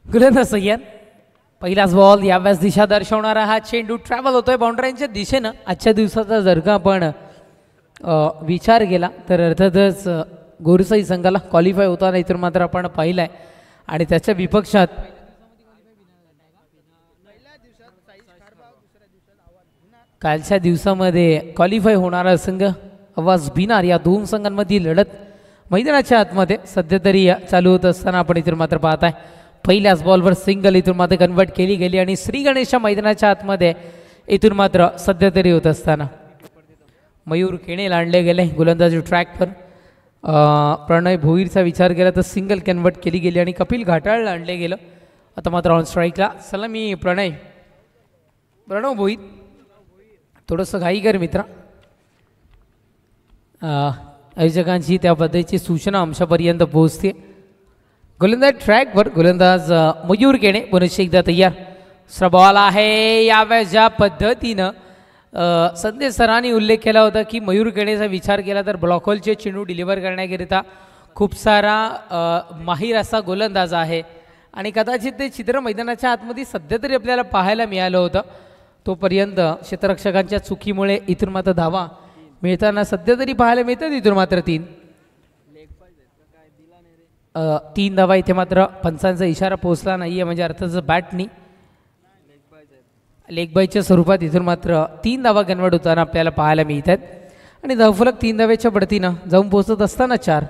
गोलंदाज सय्यद पहिलाच बॉल यावेळेस दिशा दर्शवणारा हा चेंडू ट्रॅव्हल होतोय बाउंड्रीच्या दिशेनं. आजच्या दिवसाचा जर का आपण विचार केला तर अर्थातच गोरसाई संघाला क्वालिफाय होताना इतर मात्र आपण पाहिलाय आणि त्याच्या विपक्षात कालच्या दिवसामध्ये क्वालिफाय होणारा संघ आवाज बिनार या दोन संघांमधील लढत मैदानाच्या आतमध्ये सध्या तरी चालू होत असताना आपण इतर मात्र पाहत आहे पहिल्याच बॉलवर सिंगल इथून मात्र कन्वर्ट केली गेली आणि श्री गणेशच्या मैदानाच्या आतमध्ये इथून मात्र सध्या तरी होत असताना मयूर केणे लांडले गेले गोलंदाजी ट्रॅकवर. प्रणय भोईरचा विचार केला तर सिंगल कन्वर्ट केली गेली आणि कपिल घाटाळ लांडले गेलं. आता मात्र ऑन स्ट्राईकला चला मी प्रणव भोईर थोडंसं घाई कर मित्रा. आयोजकांची त्या पद्धतीची सूचना आमच्यापर्यंत पोहोचते. गोलंदाज ट्रॅकवर गोलंदाज मयूर केणे पुनश्च एकदा तयार. बॉल आहे यावेळेस ज्या पद्धतीनं संदेश सरांनी उल्लेख केला होता की मयूर केणेचा विचार केला तर ब्लॉक होलचे चेंडू डिलिव्हर करण्याकरिता खूप सारा माहीर असा गोलंदाज आहे आणि कदाचित ते चित्र मैदानाच्या आतमध्ये सध्या तरी आपल्याला पाहायला मिळालं होतं. तोपर्यंत क्षेत्ररक्षकांच्या चुकीमुळे इथून मात्र धावा मिळताना सध्या तरी पाहायला मिळतात. इथून मात्र तीन धावा इथे मात्र पंचांचा इशारा पोहोचला नाही आहे म्हणजे अर्थातच बॅटनी लेग बायच्या स्वरूपात इथून मात्र 3 धावा कन्वर्ट होताना आपल्याला पाहायला मिळतात आणि धावफलक 3 धावेच्या बढतीनं जाऊन पोहोचत असताना 4.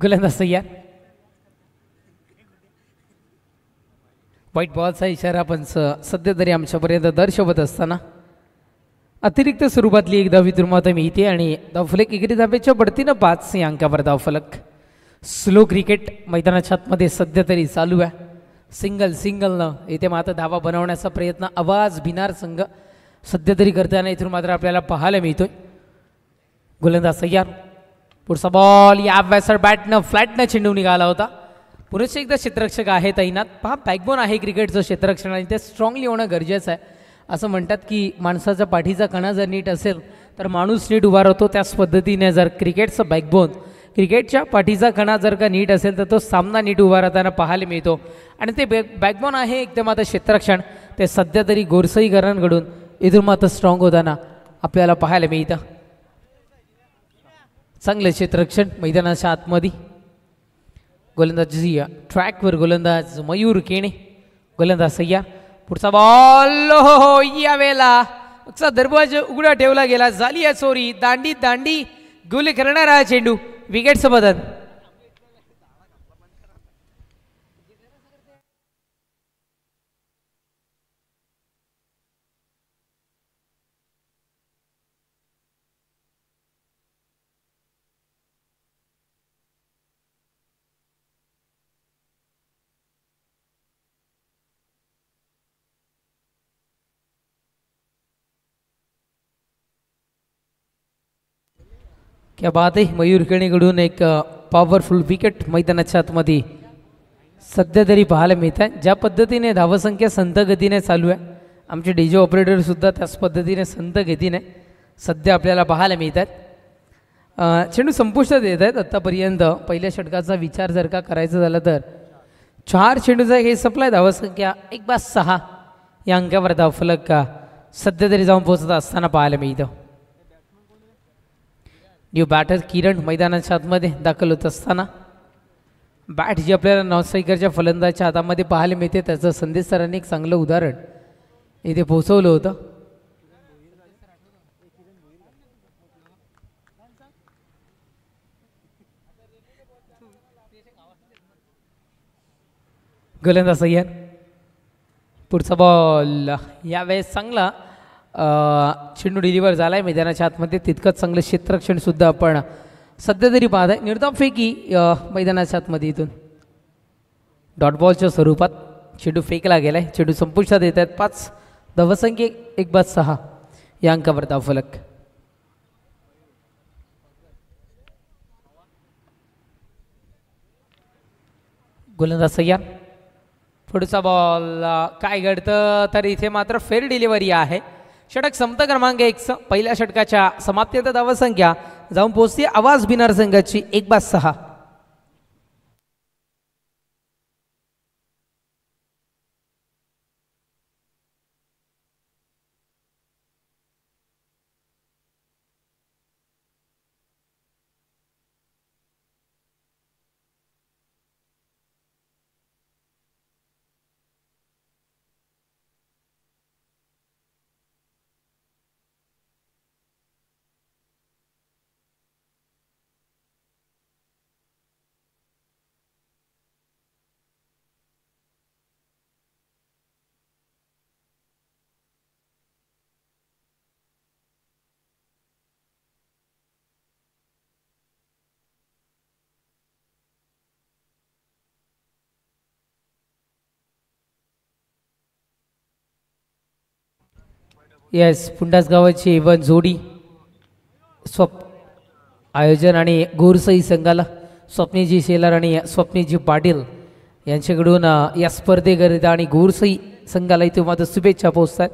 गोलंदाज तयार. व्हाईट बॉलचा इशारा आपण सध्या तरी आमच्यापर्यंत दर्शवत असताना अतिरिक्त स्वरूपातली एक धाव इथून मात्र मिळते आणि धावफलक 1 धावेच्या बढतीनं 5 या अंकावर धावफलक. स्लो क्रिकेट मैदानाच्या आतमध्ये सध्या तरी चालू आहे. सिंगलनं इथे मात्र धावा बनवण्याचा प्रयत्न आवाज बिनार संघ सध्या तरी करताना इथून मात्र आपल्याला पाहायला मिळतोय. गोलंदाज तयार. पुढचा बॉल या बॅसर बॅटनं फ्लॅटनं चेंडू निघाला होता. पुरेसे एकदा क्षेत्ररक्षक आहे तैनात. पहा बॅकबोन आहे क्रिकेटचं क्षेत्ररक्षण आणि ते स्ट्रॉंगली होणं गरजेचं आहे. असं म्हणतात की माणसाचा पाठीचा कणा जर नीट असेल तर माणूस नीट उभा राहतो. त्याच पद्धतीने जर क्रिकेटचं बॅकबोन क्रिकेटच्या पाठीचा कणा जर का नीट असेल तर तो सामना नीट उभा राहताना पाहायला मिळतो आणि ते बॅकबोन आहे एकदम आता क्षेत्ररक्षण ते सध्या तरी गोरसईकरांकडून इथून मात्र स्ट्रॉंग होताना आपल्याला पाहायला मिळतं. चांगलं क्षेत्ररक्षण मैदानाच्या आतमध्ये. गोलंदाजी ट्रॅकवर गोलंदाज मयूर केणे गोलंदाज सय्या. पुढचा बॉल हो यावेळेला दरवाजा उघडा ठेवला गेला. झाली आहे चोरी. दांडी गोल करणारा चेंडू विकेटचं बदल. क्या बात आहे. मयूर केणेकडून एक पॉवरफुल विकेट मैदानाच्या आतमध्ये सध्या तरी पाहायला मिळत आहे. ज्या पद्धतीने धावसंख्या संत गतीने चालू आहे आमचे डीजे ऑपरेटर सुद्धा त्याच पद्धतीने संत गतीने सध्या आपल्याला पाहायला मिळत आहेत. चेंडू संपुष्टात येत आहेत. आत्तापर्यंत पहिल्या षटकाचा विचार जर का करायचा झाला तर 4 चेंडूचा हे सप्लाय धावसंख्या 1/6 या अंकावर धावफलक का सध्या तरी जाऊन पोहोचत असताना पाहायला मिळतं. न्यू बॅटर किरण मैदानाच्या आतमध्ये दाखल होत असताना बॅट जी आपल्याला नॉन स्ट्रायकरच्या फलंदाच्या हातामध्ये पाहायला मिळते त्याचं संदेश सरांनी एक चांगलं उदाहरण इथे पोहोचवलं होतं. गोलंदाज सय्यद. पुढचा बॉल यावेळेस चांगला चेंडू डिलिव्हर झाला आहे मैदानाच्या आतमध्ये. तितकंच चांगलं क्षेत्ररक्षण सुद्धा आपण सध्या तरी पाहत आहे. निर्धावफेकी मैदानाच्या आतमध्ये इथून डॉट बॉलच्या स्वरूपात चेंडू फेकला गेलाय, चेंडू संपुष्टात येत आहेत. 5 धावसंख्या 1-6 या अंकावर धावफलक. गोलंदाज तयार. पुढचा बॉल काय घडतं तर इथे मात्र फेर डिलिव्हरी आहे. षटक संपत क्रमांक 1. पहिल्या षटकाच्या समाप्तीत धावसंख्या जाऊन पोहोचते आवाज बिनार संघाची 1-6. येस, पुंडास गावाची वन जोडी आयोजन आणि गोरसई संघाला स्वप्नीजी शेलार आणि स्वप्नीजी पाटील यांच्याकडून या स्पर्धेकरिता आणि गोरसई संघाला इथे मात्र शुभेच्छा पोहोचतात.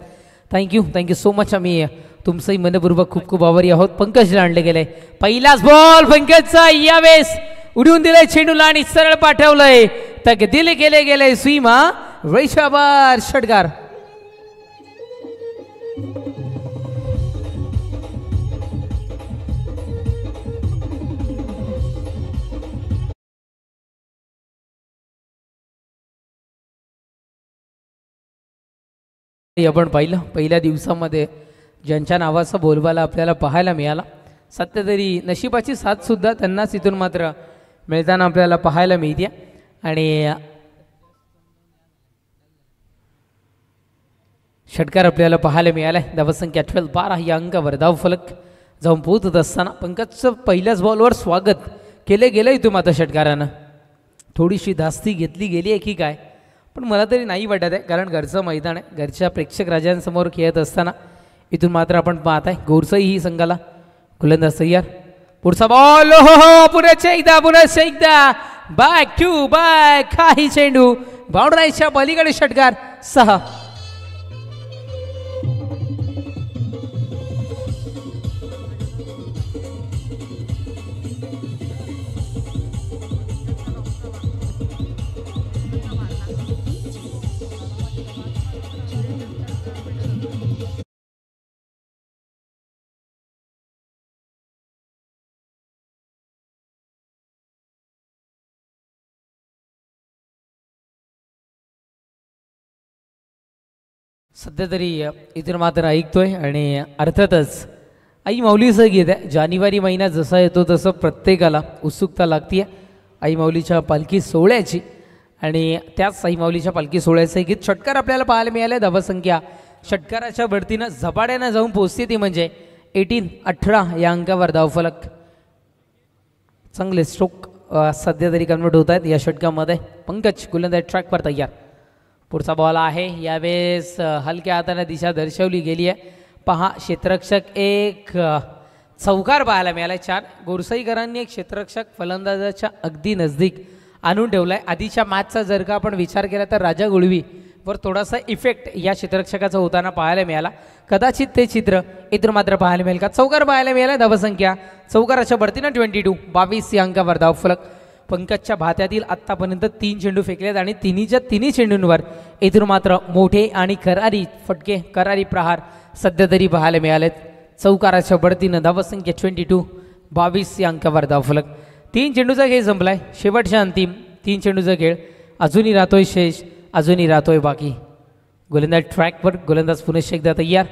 Thank you so much. आम्ही तुमचंही मनपूर्वक खूप खूप आभारी आहोत. पंकजला आणले गेले. पहिलाच बॉल पंकजचा यावेळेस उडवून दिलाय चेंडूला आणि सरळ पाठवलंय. तक दिले गेले सीमा वैशाबार षटकार. आपण पाहिलं पहिल्या दिवसामध्ये ज्यांच्या नावाचा बोलबाला आपल्याला पाहायला मिळाला. सध्या तरी नशिबाची साथ सुद्धा त्यांनाच इथून मात्र मिळताना आपल्याला पाहायला मिळते. आणि षटकार आपल्याला पाहायला मिळालाय. धावसंख्या 12 या अंकावर धावफलक जाऊन पोहोचत असताना पंकजचं पहिल्याच बॉलवर स्वागत केले गेलं इथून मात्र षटकारानं. थोडीशी धास्ती घेतली गेली आहे की काय, पण मला तरी नाही वाटत आहे, कारण घरचं मैदान आहे. घरच्या प्रेक्षक राजांसमोर खेळत असताना इथून मात्र आपण पाहत आहे गोरसई ही संघाला. गोलंदाज तयार. पुढचा बॉल पुन्हा एकदा बॅक टू बॅक. काही चेंडू बाउंड्रीच्या पलीकडे षटकार 6. सध्या तरी इथून मात्र ऐकतोय आणि अर्थातच आई माऊलीचं गीत आहे. जानेवारी महिना जसा येतो तसं प्रत्येकाला उत्सुकता लागते आई माऊलीच्या पालखी सोहळ्याची. आणि त्याच आई माऊलीच्या पालखी सोहळ्याचं गीत षटकार आपल्याला पाहायला मिळालं. धावसंख्या षटकाराच्या बढतीनं झपाट्यानं जाऊन पोचते ती म्हणजे 18 या अंकावर धावफलक. चांगले स्ट्रोक सध्या तरी कन्वर्ट होत आहेत या षटकामध्ये. पंकज गोलंदाज ट्रॅकवर तयार. पुढचा बॉल आहे. यावेळेस हलक्या हाताने दिशा दर्शवली गेली आहे. पहा, क्षेत्ररक्षक एक चौकार पाहायला मिळाला. 4 गोरसईकरांनी एक क्षेत्ररक्षक फलंदाजाच्या अगदी नजदीक आणून ठेवलाय. आधीच्या मॅचचा जर का आपण विचार केला तर राजा गुळवी वर थोडासा इफेक्ट या क्षेत्ररक्षकाचा होताना पाहायला मिळाला. कदाचित ते चित्र इतर मात्र पाहायला मिळेल का. चौकार पाहायला मिळाला. धावसंख्या चौकाराच्या बढतीनं 22 या अंकावर धावफलक. पंकजच्या भात्यातील आत्तापर्यंत 3 चेंडू फेकलेत आणि तिन्ही चेंडूंवर इथून मात्र मोठे आणि करारी प्रहार सध्या तरी पाहायला मिळालेत. चौकाराच्या बढतीनं धावसंख्या 22 या अंकावर धावफलक. 3 चेंडूचा खेळ संपलाय. शेवटच्या अंतिम 3 चेंडूचा खेळ अजूनही राहतोय शेष, अजूनही राहतोय बाकी. गोलंदाज ट्रॅकवर. गोलंदाज पुन्हा एकदा तयार.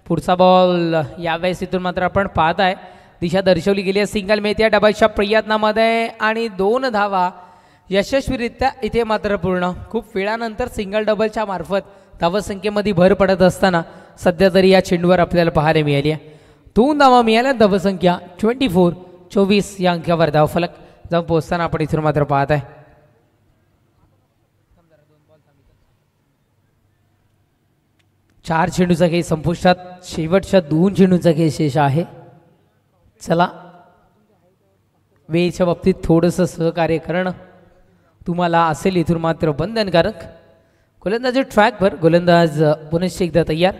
पुढचा बॉल यावेळेस इथून मात्र आपण पाहत आहे दिशा दर्शवली गेली आहे. सिंगल मिळते डबाच्या प्रयत्नामध्ये आणि 2 धावा यशस्वीरित्या इथे मात्र पूर्ण. खूप वेळानंतर सिंगल डबलच्या मार्फत धावसंख्येमध्ये भर पडत असताना सध्या तरी या चेंडूवर आपल्याला पाहायला मिळाली आहे. 2 धावा मिळाल्या. धावसंख्या 24 या अंकावर धावफलक जाऊन पोहोचताना आपण इथून मात्र पाहत आहे. 4 चेंडूचा खेळ संपुष्टात, शेवटच्या 2 चेंडूचा खेळ शेष आहे. चला, वेळेच्या बाबतीत थोडंसं सहकार्य करणं तुम्हाला असेल इथून मात्र बंधनकारक. गोलंदाज ट्रॅकवर, गोलंदाज पुनश्च एकदा तयार.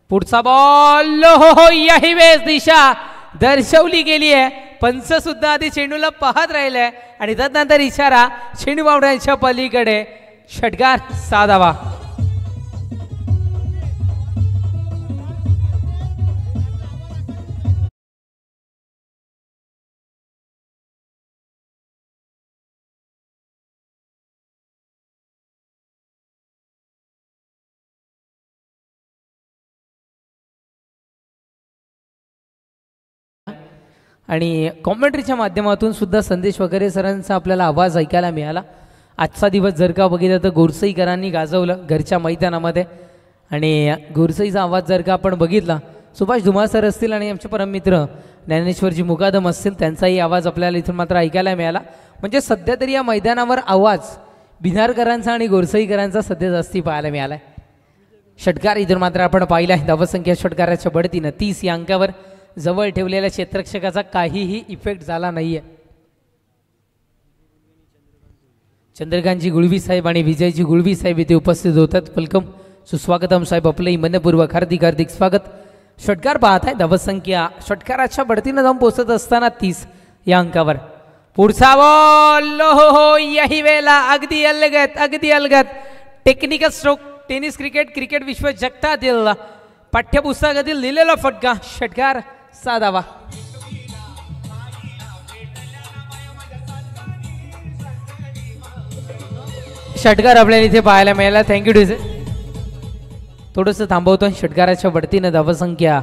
पुढचा बॉल, हो याही वेळेस दिशा दर्शवली गेली आहे. पंच सुद्धा आधी चेंडूला पाहत राहिलाय आणि त्यानंतर इशारा चेंडू बाउंड्रीच्या पलीकडे. षटकार साधावा. आणि कॉमेंट्रीच्या माध्यमातून सुद्धा संदेश वगैरे सरांचा आपल्याला आवाज ऐकायला मिळाला. आजचा दिवस जर का बघितलं तर गोरसईकरांनी गाजवलं घरच्या मैदानामध्ये. आणि गोरसईचा आवाज जर का आपण बघितला, सुभाष धुमाळ सर असतील आणि आमचे परममित्र ज्ञानेश्वरजी मुकादम असतील, त्यांचाही आवाज आपल्याला इथून मात्र ऐकायला मिळाला. म्हणजे सध्या तरी या मैदानावर आवाज बिनारकरांचा आणि गोरसईकरांचा सध्या जास्ती पाहायला मिळाला आहे. षटकार इथून मात्र आपण पाहिला आहे. धावसंख्या षटकाराच्या बढतीनं 30 या अंकावर. जवळ ठेवलेल्या क्षेत्ररक्षकाचा काहीही इफेक्ट झाला नाहीये. चंद्रकांतजी गुळवी साहेब आणि विजयजी गुळवी साहेब इथे उपस्थित होतात. वेलकम, सुस्वागतम साहेब, आपलंही मनपूर्वक हार्दिक हार्दिक स्वागत. षटकार पाहत आहे. धावसंख्या षटकाराच्या बढतीनं जाऊन पोहोचत असताना 30 या अंकावर. पुढचा बॉल, हो याही वेळेला अगदी अलगत टेक्निकल स्ट्रोक. टेनिस क्रिकेट विश्व जगतातील पाठ्यपुस्तकातील लिहिलेला फटका. षटकार साधावा. षटकार आपल्याला इथे पाहायला मिळाला. Thank you DJ. थोडंसं थांबवतो. षटकाराच्या बढतीनं धावसंख्या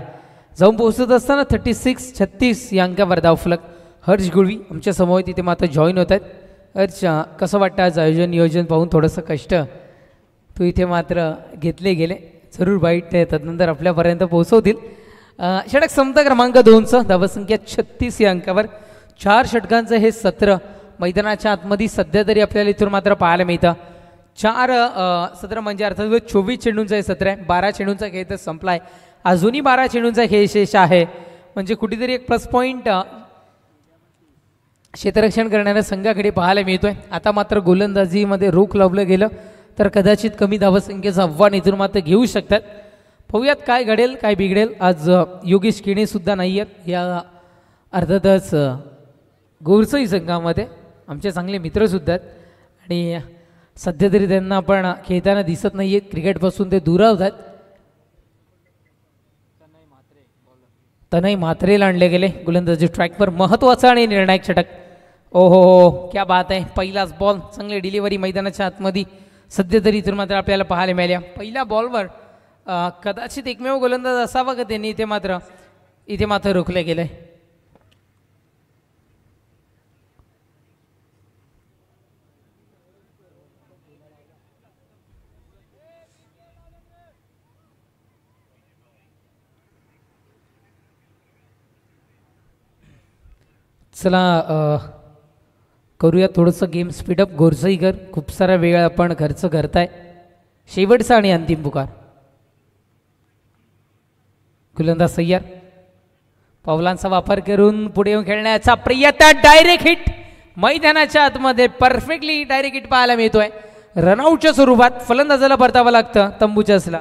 जाऊन पोहोचत असताना 36 या अंकावर धावफलक. हर्ष गुळवी आमच्या समोर तिथे मात्र जॉईन होत आहेत. हर्ष, कसं वाटतं आज आयोजन नियोजन पाहून? थोडंसं कष्ट तू इथे मात्र घेतले गेले, जरूर बाईट तदनंतर आपल्यापर्यंत पोहोचवतील. षटक समता क्रमांक 2चं धावसंख्या 36 या अंकावर. 4 षटकांचं हे सत्र मैदानाच्या आतमध्ये सध्या तरी आपल्याला इथून मात्र पाहायला मिळतं. 4 सत्र म्हणजे अर्थात 24 चेंडूंचं हे सत्र आहे. 12 चेंडूंचा खेळ तर संपला आहे, अजूनही 12 चेंडूंचा खेळ शेष आहे. म्हणजे कुठेतरी एक प्लस पॉईंट क्षेत्ररक्षण करणाऱ्या संघाकडे पाहायला मिळतोय. आता मात्र गोलंदाजीमध्ये रोख लावलं गेलं तर कदाचित कमी धावसंख्येचं आव्हान इथून मात्र घेऊ शकतात. पाहूयात काय घडेल काय बिघडेल. आज योगेश किणे सुद्धा नाही आहेत या अर्थातच गोरसई संघामध्ये. आमचे चांगले मित्रसुद्धा आहेत आणि सध्या तरी त्यांना आपण खेळताना दिसत नाही आहेत. क्रिकेटपासून ते दूर आहेत. तनय म्हात्रेला आणले गेले गोलंदाजी ट्रॅकवर. महत्त्वाचा आणि निर्णायक षटक. ओहो, क्या बात आहे. पहिलाच बॉल, चांगली डिलिव्हरी मैदानाच्या आतमध्ये सध्या तरी इथून मात्र आपल्याला पाहायला मिळाल्या. पहिल्या बॉलवर कदाचित एकमेव गोलंदाज असावा का त्यांनी इथे मात्र रोखले गेले. चला करूया थोडंसं गेम स्पीडअप. गोरसईकर, खूप सारा वेळ आपण खर्च करताय. शेवटचा आणि अंतिम पुकार. गोलंदाज तयार. पावलांचा वापर करून पुढे येऊन खेळण्याचा प्रयत्न. डायरेक्ट हिट मैदानाच्या आतमध्ये. परफेक्टली डायरेक्ट हिट पाहायला मिळतोय. रनआउटच्या स्वरूपात फलंदाजाला परतावं लागतं तंबूच्या असला.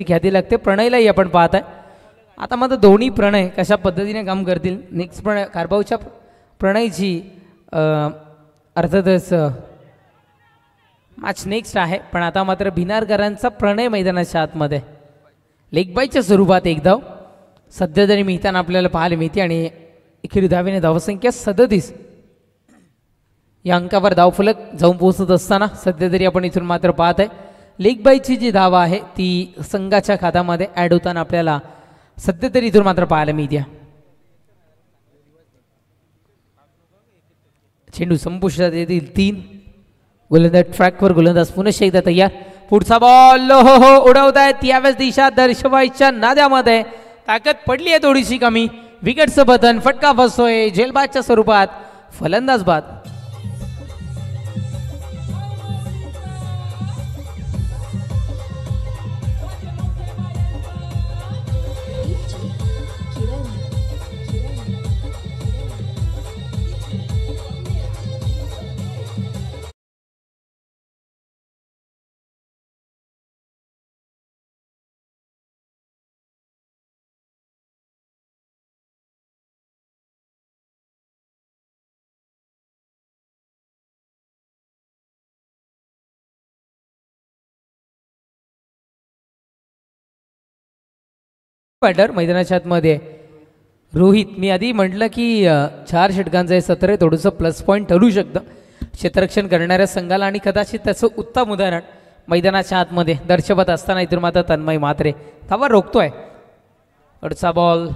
ख्याती लागते. प्रणयलाही आपण पाहत आहे. आता मात्र दोन्ही प्रणय कशा पद्धतीने काम करतील. नेक्स्ट प्रणय कारभाऊच्या प्रणयची अर्थातच मॅच नेक्स्ट आहे. पण आता मात्र भिनारकरांचा प्रणय मैदानाच्या आतमध्ये लेगबाईच्या स्वरूपात एक धाव सध्या तरी मिळताना आपल्याला पाहायला मिळते. आणि एकेरी धावेने धावसंख्या 37 या अंकावर धावफलक जाऊन पोहोचत असताना सध्या तरी आपण इथून मात्र पाहत आहे लेगबाईची जी धाव आहे ती संघाच्या खात्यामध्ये ॲड होताना आपल्याला सध्या तरी इथून मात्र पाहायला मिळते. चेंडू संपुष्टात येतील 3. गोलंदाज ट्रॅकवर, गोलंदाज पुन्हा एकदा तयार. पुढचा बॉल हो उडवतायत यावेळेस दिशा दर्शवायच्या नाद्यामध्ये ताकद पडली आहे थोडीशी कमी. विकेटचं बटन फटका बसतोय झेलबादच्या स्वरूपात. फलंदाज बाद. बॅटर मैदानाच्या आतमध्ये रोहित. मी आधी म्हटलं की 4 षटकांचं हे सत्र आहे थोडंसं प्लस पॉईंट ठरू शकतं क्षेत्ररक्षण करणाऱ्या संघाला. आणि कदाचित त्याचं उत्तम उदाहरण मैदानाच्या आतमध्ये दर्शवत असताना इथून मात्र तन्मय म्हात्रे धावा रोखतोय. अडचा बॉल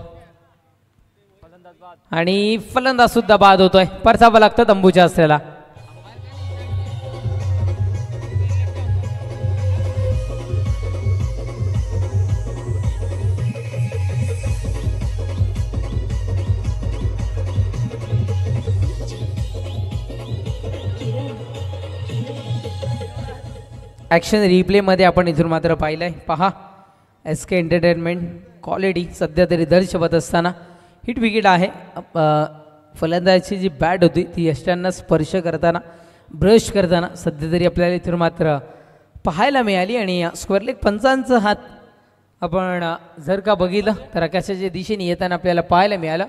आणि फलंदाज सुद्धा बाद होतोय. परतावं लागतं तंबूच्या असलेला. ॲक्शन रिप्लेमध्ये आपण इथून मात्र पाहिलंय. पहा SK एंटरटेनमेंट क्वालिटी सध्या तरी दर्शवत असताना हिट विकेट आहे. फलंदाजाची जी बॅट होती ती यष्ट्यांना स्पर्श करताना ब्रश करताना सध्या तरी आपल्याला इथून मात्र पाहायला मिळाली. आणि स्क्वेअर लेग पंचांचा हात आपण जर का बघितलं तर आकाशाच्या दिशेने येताना आपल्याला पाहायला मिळालं.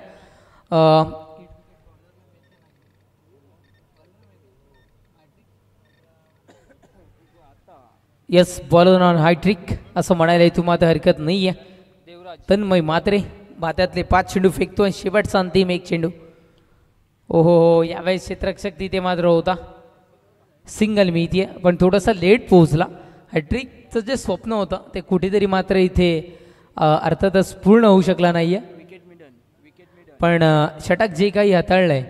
Yes ball on high trick असं म्हणायला इथून मात्र हरकत नाही आहे. तन्मय म्हात्रे भात्यातले 5 चेंडू फेकतो आणि शेवटचा अंतिम 1 चेंडू. ओहो यावेळेस क्षेत्ररक्षक तिथे मात्र होता. सिंगल मिळतीये पण थोडासा लेट पोहोचला. हॅट्रिकचं जे स्वप्न होतं ते कुठेतरी मात्र इथे अर्थातच पूर्ण होऊ शकला नाही आहे. पण षटक जे काही हाताळलंय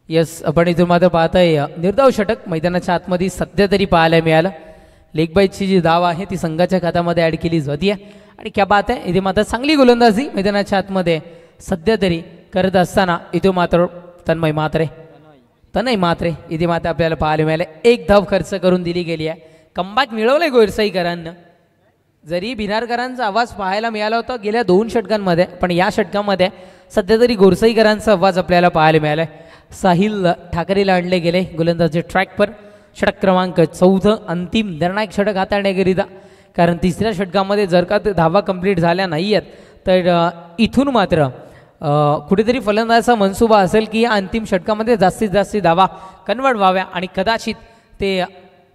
यस आपण इथून मात्र पाहताय निर्धाव षटक मैदानाच्या आतमध्ये सध्या तरी पाहायला मिळालं. लेगबाईची जी धाव आहे ती संघाच्या खात्यामध्ये ॲड केली जाते. आणि क्या बात आहे इथे मात्र चांगली गोलंदाजी मैदानाच्या आतमध्ये सध्या तरी करत असताना इथे मात्र तन्मय म्हात्रे इथे मात्र आपल्याला पाहायला मिळाले. 1 धाव खर्च करून दिली गेली आहे. कमबॅक मिळवलंय गोरसाईकरांना. जरी भिनारकरांचा आवाज पाहायला मिळाला होता गेल्या 2 षटकांमध्ये पण या षटकामध्ये सध्या तरी गोरसाईकरांचा आवाज आपल्याला पाहायला मिळालाय. साहिल ठाकरेला आणले गेले गोलंदाजी ट्रॅकवर. षटक क्रमांक 14 अंतिम निर्णायक षटक हाताळण्याकरिता. कारण 3ऱ्या षटकामध्ये जर का धावा कंप्लीट झाल्या नाही आहेत तर इथून मात्र कुठेतरी फलंदाजाचा मनसुबा असेल की या अंतिम षटकामध्ये जास्तीत जास्त धावा कन्वर्ट व्हाव्या. आणि कदाचित ते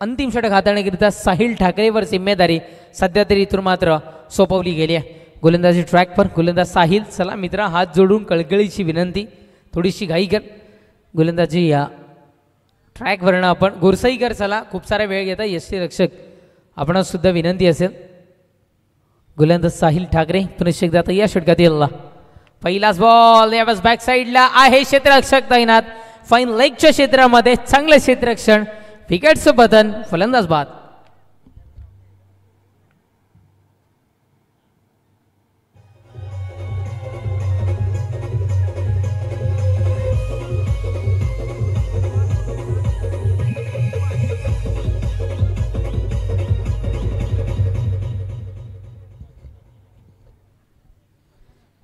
अंतिम षटक हाताळण्याकरिता साहिल ठाकरेवर जिम्मेदारी सध्या तरी इथून मात्र सोपवली गेली आहे. गोलंदाजी ट्रॅकवर गोलंदाज साहिल. चला मित्रा हात जोडून कळकळीची विनंती थोडीशी घाई कर. गोलंदाजी या ट्रॅकवरनं आपण गोरसाईकर चला खूप सारा वेळ घेता यष्टी रक्षक आपणास सुद्धा विनंती असेल. गोलंदाज साहिल ठाकरे पुन्हा एकदा आता या षटकात येईल. पहिलाच बॉल यावेळेस बॅक साईडला आहे. क्षेत्ररक्षक तैनात फाईन लेगच्या क्षेत्रामध्ये चांगलं क्षेत्ररक्षण. विकेटचं बटन फलंदाज बाद.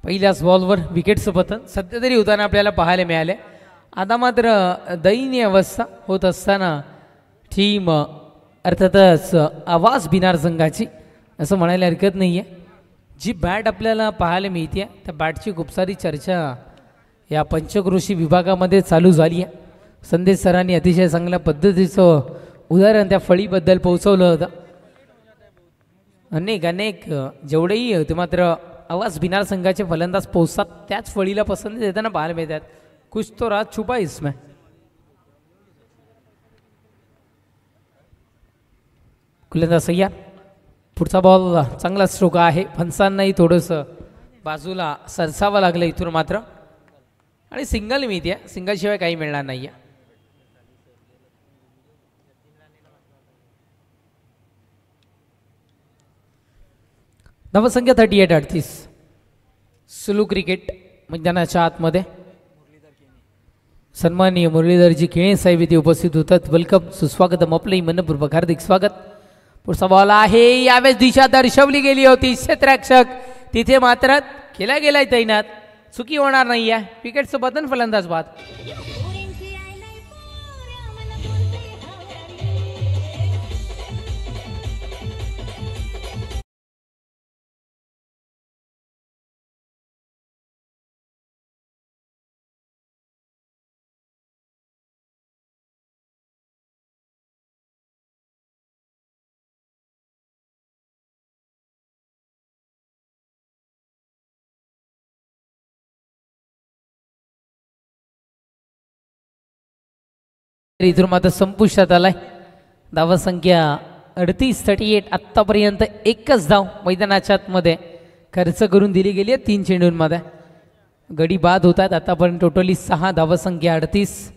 पहिल्याच बॉलवर विकेटचं पतन सध्या तरी होताना आपल्याला पाहायला मिळाले. आता मात्र दयनीय अवस्था होत असताना टीम अर्थातच आवाज बिनार संघाची असं म्हणायला हरकत नाही आहे. जी बॅट आपल्याला पाहायला मिळते त्या बॅटची खूप सारी चर्चा या पंचक्रोशी विभागामध्ये चालू झाली आहे. संदेश सरांनी अतिशय चांगल्या पद्धतीचं उदाहरण त्या फळीबद्दल पोहोचवलं होतं. अनेक अनेक जेवढेही होते मात्र आवाज बिनार संघाचे फलंदाज पोहोचतात त्याच फळीला पसंती देताना पाहायला मिळतात. कुछ तो राज छुपा इसमें. कुलंदाज सय्या पुढचा बॉल चांगला स्ट्रोक आहे. फणसांनाही थोडंसं बाजूला सरसावं लागलं इथून मात्र आणि सिंगल मिळते आहे. सिंगलशिवाय काही मिळणार नाही आहे. धावसंख्या 38-38. सुलू क्रिकेट मैदानाच्या आतमध्ये सन्माननीय मुरलीधरजी केणे साहेब इथे उपस्थित होतात. वेलकम, सुस्वागतम, आपलंही मनपूर्वक हार्दिक स्वागत. पुढचा बॉल आहे. यावेळेस दिशा दर्शवली गेली होती. क्षेत्ररक्षक तिथे मात्र केला गेलाय तैनात. चुकी होणार नाही आहे. विकेटचं बदन फलंदाज बाद. इथून मात्र संपुष्टात आलाय. धावसंख्या 38-38. आत्तापर्यंत एकच धाव मैदानाच्या आतमध्ये खर्च करून दिली गेली आहे 3 चेंडूंमध्ये. गडी बाद होतात. आतापर्यंत टोटली 6 धावसंख्या 38.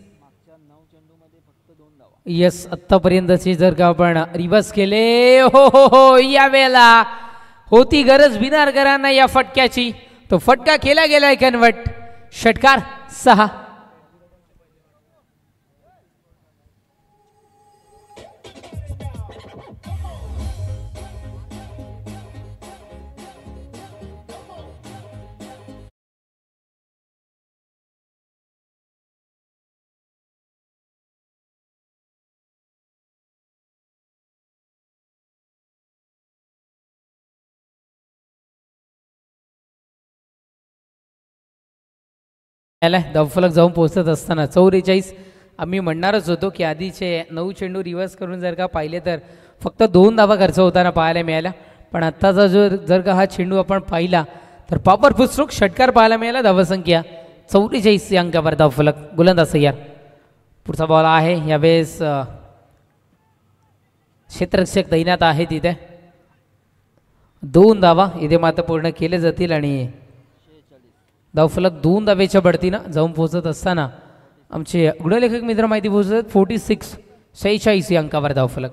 यस, आत्तापर्यंतचे जर का आपण रिव्हर्स केले हो हो हो यावेळेला होती गरज बिनारकरांना या फटक्याची. तो फटका केला गेलाय कन्वर्ट. षटकार 6. धावफलक जाऊन पोहोचत असताना 44. आम्ही म्हणणारच होतो की आधीचे 9 चेंडू रिव्हर्स करून जर का पाहिले तर फक्त 2 धावा खर्च होताना पाहायला मिळाल्या. पण आत्ताचा जर का हा चेंडू आपण पाहिला तर पॉवरफुल स्ट्रोक षटकार पाहायला मिळाला. धावसंख्या 44 या अंकावर धावफलक. गोलंदाज तयार. पुढचा बॉल आहे. यावेळेस क्षेत्ररक्षक तैनात आहे तिथे. 2 धावा इथे मात्र पूर्ण केले जातील आणि धावफलक 2 धावेच्या बढतीनं जाऊन पोहोचत असताना आमचे गुणलेखक मित्र माहिती पोहोचत 46 या अंकावर धावफलक.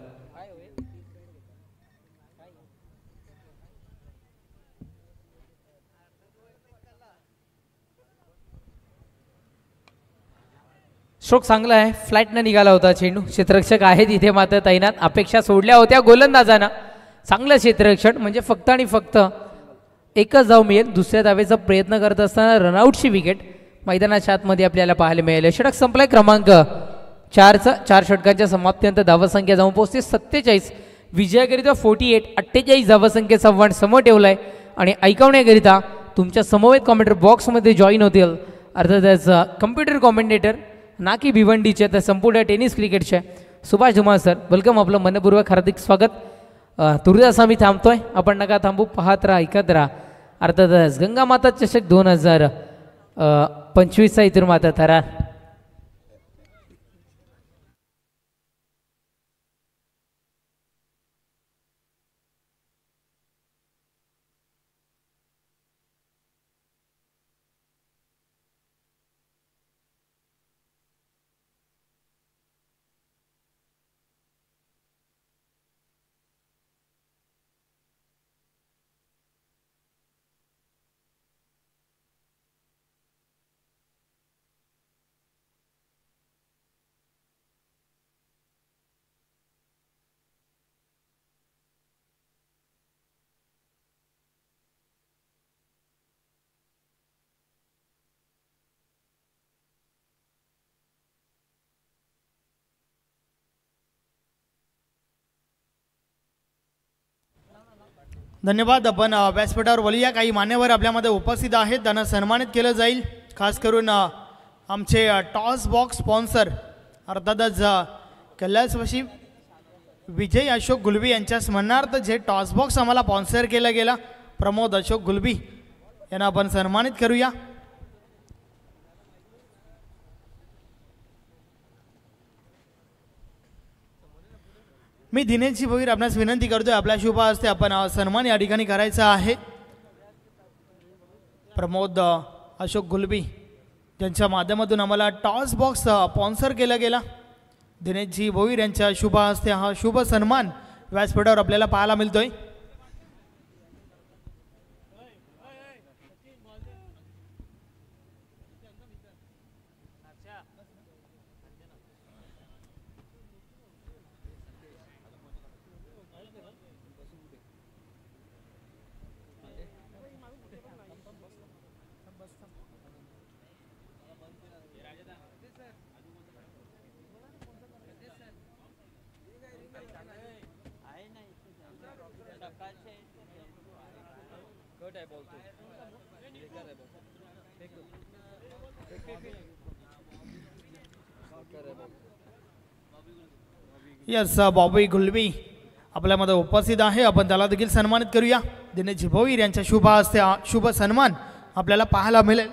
स्ट्रोक चांगला आहे. फ्लाईटनं निघाला होता चेंडू. क्षेत्ररक्षक आहेत इथे मात्र तैनात. अपेक्षा सोडल्या होत्या गोलंदाजानं. चांगलं क्षेत्ररक्षण म्हणजे फक्त आणि फक्त एकच धाव मिळेल. दुसऱ्या धावेचा प्रयत्न करत असताना रनआउटची विकेट मैदानाच्या आतमध्ये आपल्याला पाहायला मिळाली. षटक संपलाय. क्रमांक 4चा 4 षटकांच्या समाप्तीनंतर धावसंख्या जाऊन पोहोचते 47. विजयाकरिता 48. 48 धावसंख्येचा आव्हान समोर ठेवलाय आणि ऐकवण्याकरिता तुमच्या समवेत कॉमेंटर बॉक्समध्ये जॉईन होतील अर्थातच कम्प्युटर कॉमेंटेटर ना की भिवंडीचे तर संपूर्ण टेनिस क्रिकेटचे सुभाष धुमाळ सर. वेलकम, आपलं मनपूर्वक हार्दिक स्वागत. तुर्तास आम्ही थांबतोय. आपण नका थांबू. पाहत राहा, ऐकत राहा. अर्थातच गंगामाता चषक 2025चा इथून माता थरार. धन्यवाद. आपण व्यासपीठावर बोलूया. काही मान्यवर आपल्यामध्ये उपस्थित आहेत, त्यांना सन्मानित केलं जाईल. खास करून आमचे टॉस बॉक्स स्पॉन्सर अर्थातच कैलासवासी विजय अशोक गुलबी यांच्या स्मरणार्थ जे टॉस बॉक्स आम्हाला स्पॉन्सर केला गेला, प्रमोद अशोक गुलबी यांना आपण सन्मानित करूया. मी दिनेशजी भोईर आपणास विनंती करतोय, आपल्या शुभ हस्ते आपण सन्मान या ठिकाणी करायचा आहे. प्रमोद अशोक गुलबी ज्यांच्या माध्यमातून आम्हाला टॉस बॉक्स स्पॉन्सर केला गेला, दिनेशजी भोईर यांच्या शुभ हस्ते हा शुभ सन्मान व्यासपीठावर आपल्याला पाहायला मिळतोय. यस, बॉबी गुलबी आपल्यामध्ये उपस्थित आहे, आपण त्याला देखील सन्मानित करूया. दिनेश भोईर यांच्या शुभ हस्ते शुभ सन्मान आपल्याला पाहायला मिळेल.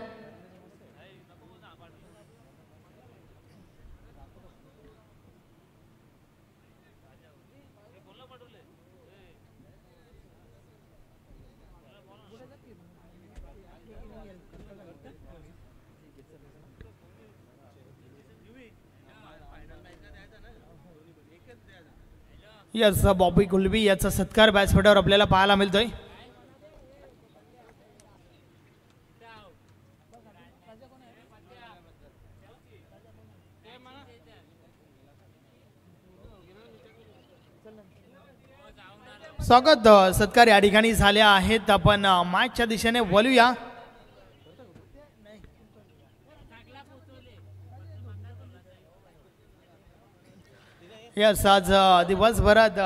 यस, बॉबी गुलबी याचा सत्कार व्यासपीठावर आपल्याला पाहायला मिळतोय. स्वागत सत्कार या ठिकाणी झाले आहेत. आपण मॅचच्या दिशेने वळूया. यस, आज दिवसभरात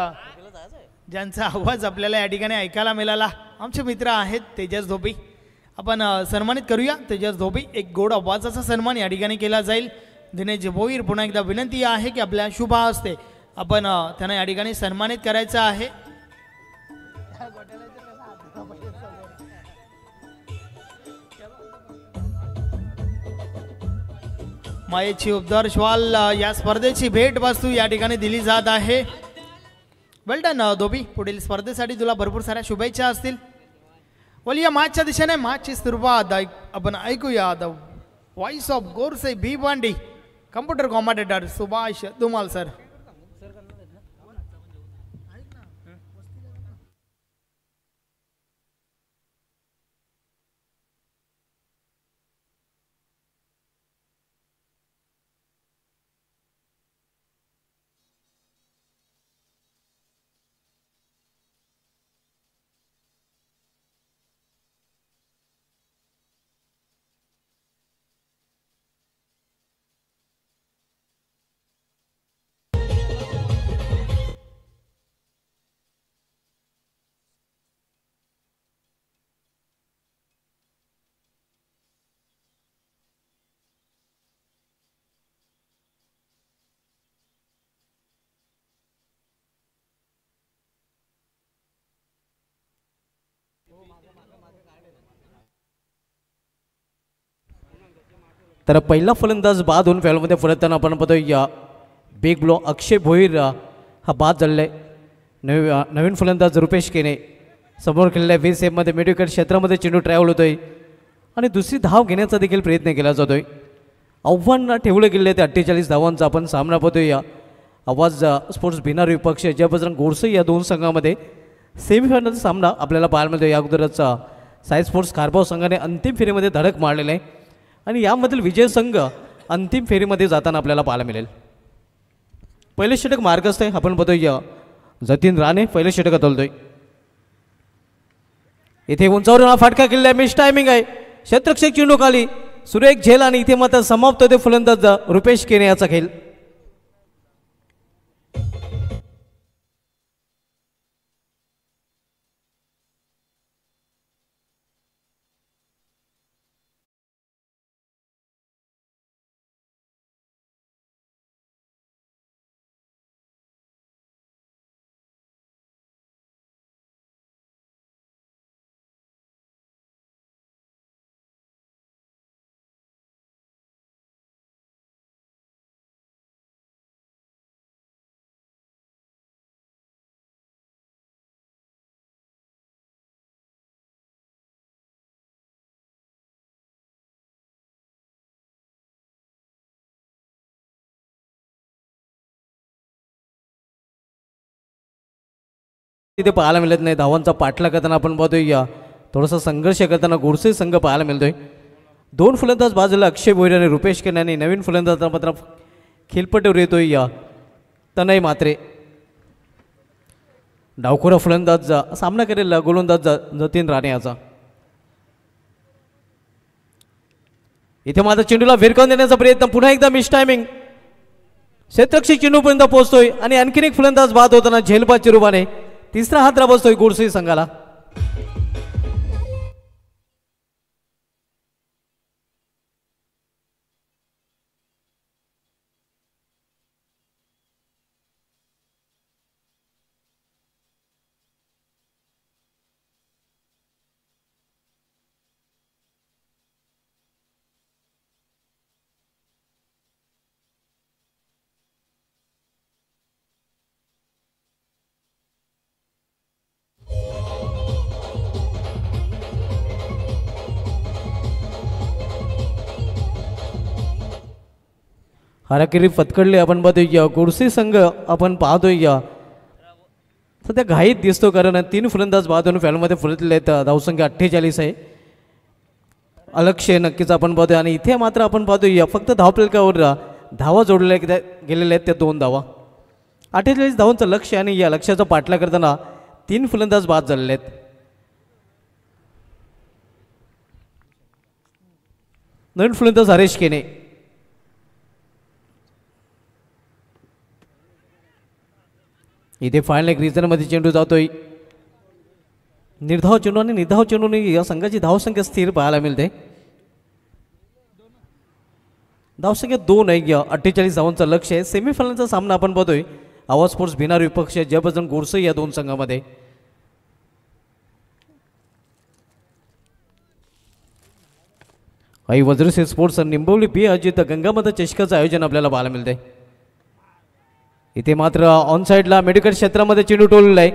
ज्यांचा आवाज आपल्याला या ठिकाणी ऐकायला मिळाला आमचे मित्र आहेत तेजस धोबी, आपण सन्मानित करूया. तेजस धोबी, एक गोड आवाजाचा सन्मान या ठिकाणी केला जाईल. दिनेश भोईर पुन्हा एकदा विनंती आहे की आपल्या शुभ हस्ते आपण त्यांना या ठिकाणी सन्मानित करायचं आहे. मायेची उपदर श्वाल या स्पर्धेची भेट वस्तू या ठिकाणी दिली जात आहे. वेल डन धोबी, पुढील स्पर्धेसाठी तुला भरपूर साऱ्या शुभेच्छा असतील. बोलिया मॅचच्या दिशेने मॅचची सुरुवात आपण ऐकूया. The voice of Gorse Bhiwandi, computer commentator Subhash Dhumal sir. तर पहिला फलंदाज बाद होऊन फॅलमध्ये फलताना आपण पाहतोय बिग ब्लो अक्षय भोईर हा बाद झालेला आहे. नवीन फलंदाज रुपेश केने समोर खेळलेल्या 20 सेफमध्ये मिडविकेट क्षेत्रामध्ये चेंडू ट्रॅव्हल होतोय आणि दुसरी धाव घेण्याचा देखील प्रयत्न केला जातोय. आव्हान ठेवलं गेले ते 48 धावांचा आपण सामना पाहतोय. आवाज स्पोर्ट्स भिनार विपक्ष जय बजरंग गोरसे या दोन संघामध्ये सेमीफायनलचा सामना आपल्याला पाहायला मिळतो. या अगोदरच साई स्पोर्ट्स खारबाव संघाने अंतिम फेरीमध्ये धडक मारलेला आहे आणि यामधील विजय संघ अंतिम फेरीमध्ये जाताना आपल्याला पाहायला मिळेल. पहिले षटक मार्गस्थ आहे, आपण बघतोय जतीन राणे पहिले षटक तोलतोय. इथे उंचावरून हा फाटका केलेला आहे, मिस टायमिंग आहे, क्षेत्ररक्षक चेंडू खाली सुरेख झेल आणि इथे मात्र समाप्त होते फलंदाज रुपेश केने याचा खेळ. तिथे पाहायला मिळत नाही. धावांचा पाठला करताना आपण पाहतोय थोडासा संघर्ष करताना गोडसे संघ पाहायला मिळतोय. दोन फलंदाज बाजूला अक्षय भोईर आणि रुपेश कन्याने नवीन फलंदाज मात्र खेळपट्टीवर येतोय तनय मात्रे. डावखोरा फलंदाज सामना करेल गोलंदाज जतीन राणे याचा. इथे मात्र चेंडूला भिरकावून देण्याचा प्रयत्न, पुन्हा एकदा मिस टायमिंग. क्षेत्ररक्षक चेंडूपर्यंत पोहोचतोय आणि आणखीन एक फलंदाज बाद होताना झेलबादच्या रूपाने तिसरा हात बसतोय गोडसे संघाला. हाराकिरी पत्कडले आपण पाहतोय गोडसे संघ आपण पाहतोय सध्या घाईत दिसतो, कारण 3 फलंदाज बाद होऊन फॅलमध्ये परतले आहेत. धावसंख्या 48 आहे. अलक्ष्य नक्कीच आपण पाहतोय आणि इथे मात्र आपण पाहतोय फक्त धावफलकावर धावा जोडल्या गेलेल्या आहेत त्या 2 धावा. 48 धावांचं लक्ष्य आणि या लक्ष्याचा पाठला करताना 3 फलंदाज बाद झालेले आहेत. नवीन फलंदाज हरेश केने. इथे फायनल एक रिझनमध्ये चेंडू जातोय. निर्धाव चेंडू आणि निर्धाव चेंडूने या संघाची धावसंख्या स्थिर पाहायला मिळते. धावसंख्या 2 आहे. 48 धावांचं लक्ष आहे. सेमीफायनलचा सामना आपण पाहतोय आवाज स्पोर्ट्स भिनार विपक्ष जयभजन गोडसे या 2 संघामध्ये. आई वज्रश्री स्पोर्ट्स निंबवली बी अजित गंगामाता चषकाचं आयोजन आपल्याला पाहायला मिळते. इथे मात्र ऑन साईडला मेडिकल क्षेत्रामध्ये चेंडू टोललेला आहे.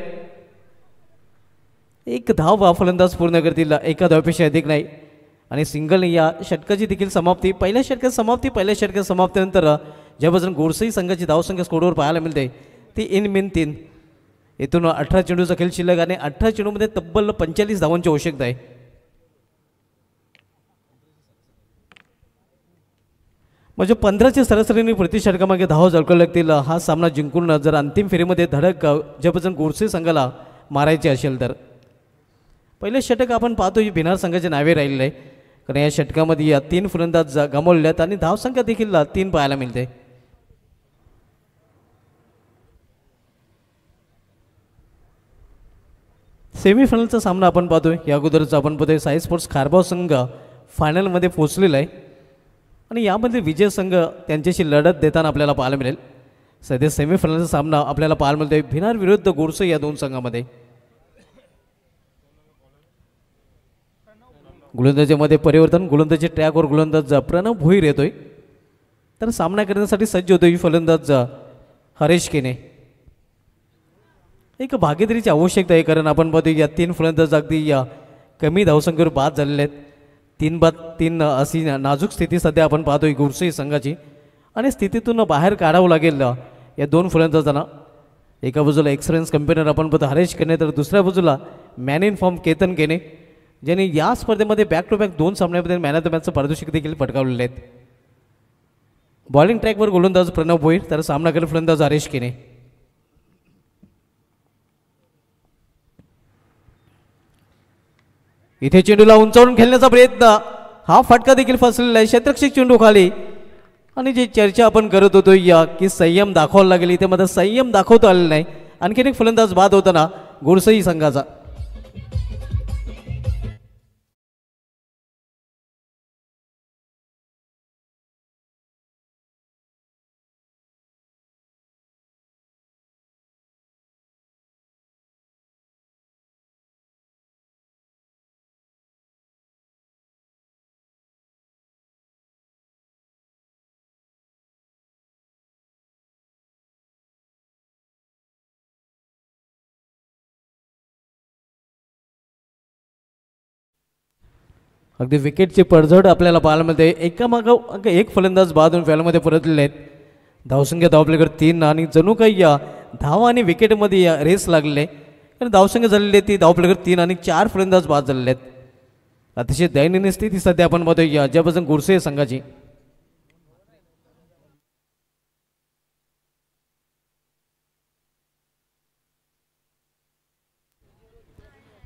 1 धाव फलंदाज पूर्ण करतील, 1 धावेपेक्षा अधिक नाही आणि सिंगल या षटकाची देखील समाप्ती. पहिल्या षटकात समाप्तीनंतर जयभजन गोडसे संघाची धावसंख्या स्कोरवर पाहायला मिळते ती इन मिन 3. इथून 18 चेंडूचा खेळ शिल्लक आणि 18 चेंडूमध्ये तब्बल 45 धावांची आवश्यकता आहे. म्हणजे 15च्या सरासरीने प्रति षटकामागे धावा झळकावे लागतील हा सामना जिंकून जर अंतिम फेरीमध्ये धडक जयभजन गोडसे संघाला मारायचे असेल तर. पहिले षटक आपण पाहतो भिनार संघाच्या नावे राहिलेलं आहे, कारण या षटकामध्ये या 3 फलंदाज गमावलेले आहेत आणि धावसंख्या देखील 3 पाहायला मिळते. सेमीफायनलचा सामना आपण पाहतोय. या अगोदरच आपण पाहतोय साई स्पोर्ट्स खारबाव संघ फायनलमध्ये पोहोचलेला आहे आणि यामध्ये विजय संघ त्यांच्याशी लढत देताना आपल्याला पाहायला मिळेल. सध्या सेमीफायनलचा सामना आपल्याला पाहायला मिळतोय भिनार विरुद्ध गोडसे या 2 संघामध्ये. गोलंदाजीमध्ये परिवर्तन. गोलंदाजी ट्रॅकवर गोलंदाज प्रणव भोईर येतोय तर सामना करण्यासाठी सज्ज होतोय फलंदाज हरेश केने. एक भागीदारीची आवश्यकता आहे, कारण आपण पाहतोय या 3 फलंदाज अगदी या कमी धावसंख्येवर बाद झालेले आहेत. 3-3 अशी नाजूक स्थिती सध्या आपण पाहतोय गोडसे संघाची आणि स्थितीतून बाहेर काढावं लागेल या 2 फलंदाजांना. एका बाजूला एक्सपिरियन्स कंपेनर आपण पाहतो हरेश केने तर दुसऱ्या बाजूला मॅन इन फॉर्म केतन केने, ज्यांनी या स्पर्धेमध्ये बॅक टू बॅक 2 सामन्यामध्ये मॅन ऑफ द मॅचचं पारितोषिक देखील पटकावलेले आहेत. बॉलिंग ट्रॅकवर गोलंदाज प्रणव भोईर तर सामना करेल फलंदाज हरेश केने. इथे चेंडूला उंचावून खेळण्याचा प्रयत्न, हा फटका देखील फसलेला आहे. क्षेत्ररक्षक चेंडू खाली आणि जी चर्चा आपण करत होतो की संयम दाखवायला लागेल, इथे मात्र संयम दाखवता आलेला नाही. आणखीन एक फलंदाज बाद होताना गोडसे संघाचा. अगदी विकेटची पडझड आपल्याला पाहायला मिळते. एकामागं एक फलंदाज बाद होऊन फॅलमध्ये परतलेले आहेत. धावसंख्या धावपलीकडे 3 आणि जणू काही या धावा आणि विकेटमध्ये रेस लागलेले. आणि धावसंख्या झालेली आहे ती धावपलीकडे 3 आणि 4 फलंदाज बाद झालेले आहेत. अतिशय दयनीय स्थिती सध्या आपण बघतोय अजयभजन गोडसे संघाची.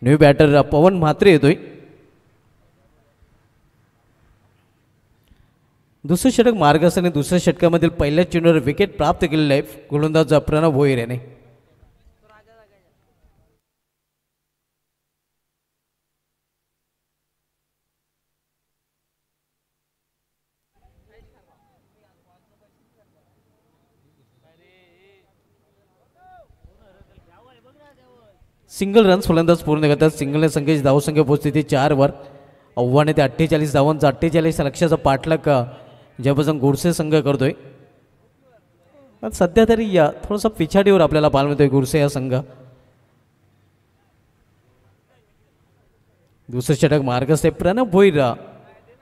न्यू बॅटर पवन म्हात्रे येतोय. दुसरं षटक मार्गस्थ आणि दुसऱ्या षटकामधील पहिल्याच चेंडूवर विकेट प्राप्त केलेलं आहे गोलंदाज प्रणव भोईर याने. सिंगल रन्स फलंदाज पूर्ण करतात. सिंगलने संघाची धावसंख्या पोहोचते ती 4 वर. आव्हाने ते 48 धावांचा 48 लक्षाचा पाठलाग जयभजन गोडसे संघ करतोय. सध्या तरी या थोडासा पिछाडीवर आपल्याला पाहायला मिळतोय गोडसे या संघ. दुसरं षटक मार्गस्थ आहे प्रणव भोईर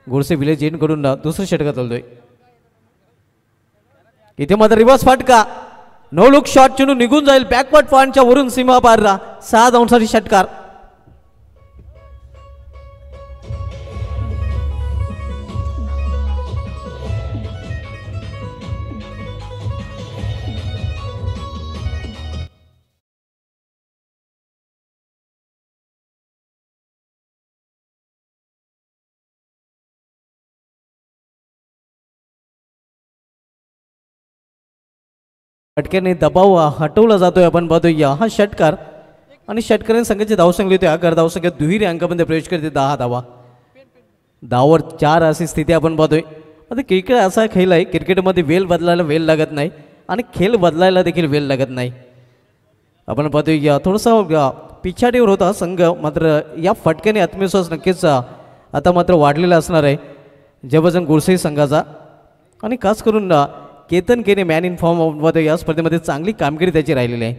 गोडसे विलेज एंड कडून दुसरं षटकात चालतोय. इथे मात्र रिवर्स फाटका नो लुक शॉट चेंडू निघून जाईल बॅकवर्ड पॉइंटच्या वरून सीमा पारला 6 धावांसाठी षटकार. फटक्याने दबाव हटवला जातोय आपण पाहतोय हा षटकार आणि षटकाराने संघाची धावसंख्या होते 11 धावसंख्या दुहेरी अंकामध्ये प्रवेश करते 10 धावा. धावावर 4 अशी स्थिती आपण पाहतोय. आता क्रिकेट असा खेळ आहे क्रिकेटमध्ये वेळ बदलायला वेळ लागत नाही आणि खेळ बदलायला देखील वेळ लागत नाही. आपण पाहतोय थोडासा पिछाडीवर होता संघ मात्र या फटक्याने आत्मविश्वास नक्कीच आता मात्र वाढलेला असणार आहे जयभजन गोडसे संघाचा. आणि खास करून केतन केने मॅन इन फॉर्म या स्पर्धेमध्ये चांगली कामगिरी त्याची राहिलेली आहे.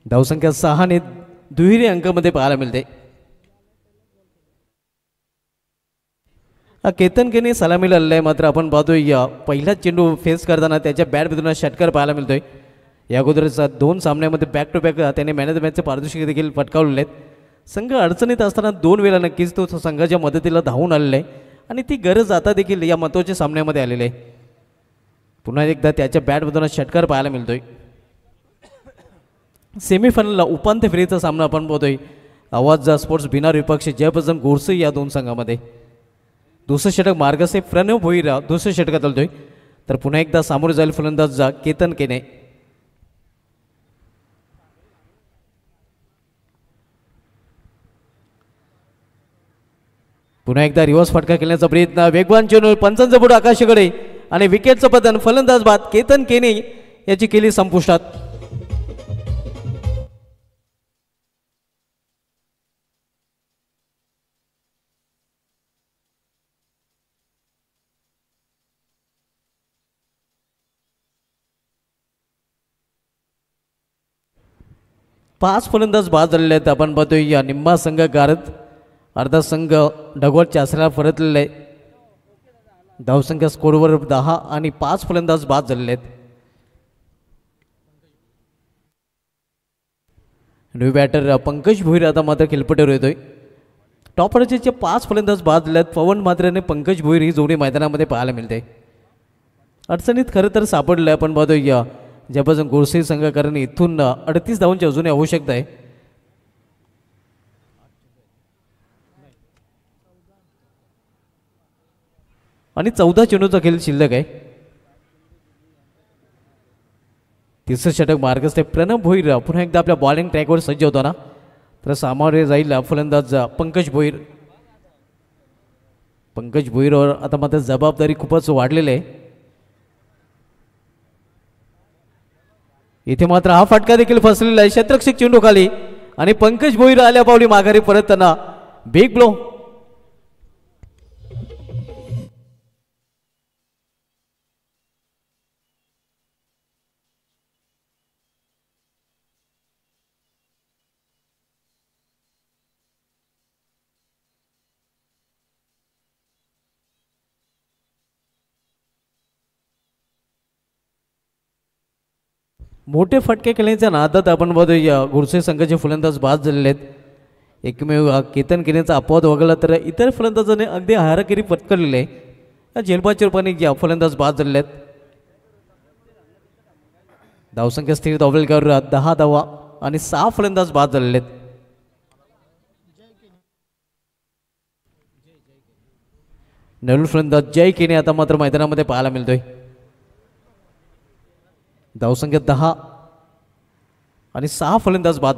धावसंख्या 6 ने दुहेरी अंकामध्ये पाहायला मिळते. केतन केने सलामीला आलेला आहे मात्र आपण पाहतोय पहिला चेंडू फेस करताना त्याच्या बॅटमधून षटकार पाहायला मिळतोय. या अगोदरच 2 सामन्यामध्ये बॅक टू बॅक त्याने मॅन ऑफ द मॅचचे पारितोषिक देखील पटकावलेले आहेत. संघ अडचणीत असताना 2 वेळा नक्कीच तो संघाच्या मदतीला धावून आलेला आहे आणि ती गरज आता देखील या महत्त्वाच्या सामन्यामध्ये आलेली आहे. पुन्हा एकदा त्याच्या बॅटमधून षटकार पाहायला मिळतोय. सेमीफायनलला उपांत्य फेरीचा सामना आपण पाहतोय आवाज स्पोर्ट्स बिनार विपक्ष जयभजन गोडसे या 2 संघामध्ये. दुसरं षटक मार्गस्थ प्रणव भोईर दुसऱ्या षटकात चालतोय तर पुन्हा एकदा सामोरे जाईल फलंदाज केतन केने. पुन्हा एकदा रिव्हर्स फटका खेळण्याचा प्रयत्न वेगवान चेंडू पंचांचा बुड आकाशाकडे आणि विकेटचं पतन फलंदाज बाद केतन केने याची केली संपुष्टात. पाच फलंदाज बाद झालेले आहेत. आपण पाहतोय या निम्मा संघ गारद अर्धा संघ ढगवटच्या आसऱ्याला परतलेला आहे. धावसंख्या स्कोरवर 10 आणि 5 फलंदाज बाद झालेले आहेत. न्यू बॅटर पंकज भोईर आता मात्र खेळपट्टीवर येतोय. टॉप ऑर्डरचे 5 फलंदाज बाद झाले आहेत. पवन म्हात्रे आणि पंकज भोईर ही जोडी मैदानामध्ये पाहायला मिळते. अडचणीत खरं तर सापडलं आहे. आपण पाहतोय या जयभजन गोडसे संघ कारण इथून 38 धावांची अजूनही आवश्यकता आहे. आणि 14 चेंडूचा खेळ शिल्लक आहे. तिसरं षटक मार्गस्थ प्रणव भोईर पुन्हा एकदा आपल्या बॉलिंग ट्रॅकवर सज्ज होताना तर सामोरे जाईल फलंदाज पंकज भोईर. पंकज भोईरवर आता मात्र जबाबदारी खूपच वाढलेली आहे. इथे मात्र हा फटका देखील फसलेला आहे. शतरक्षक चेंडू खाली आणि पंकज भोईर आल्या पावली माघारी परतताना बिग ब्लो. मोठे फटके खेळण्याच्या नादात आपण बघूया गुरसे संघाचे फलंदाज बाद झालेले आहेत. एकमेव केतन केनेचा अपवाद वगळला तर इतर फलंदाजाने अगदी हाराकिरी पत्करलेली आहे. या झेलबाच्या रूपाने या फलंदाज बाद झालेले आहेत. धावसंख्या स्थिर धावलेकर 10 धावा आणि 6 फलंदाज बाद झालेले आहेत. नवीन फलंदाज जय केने आता मात्र मैदानामध्ये पाहायला मिळतोय. धावसंख्या 10 आणि 6 फलंदाज बाद.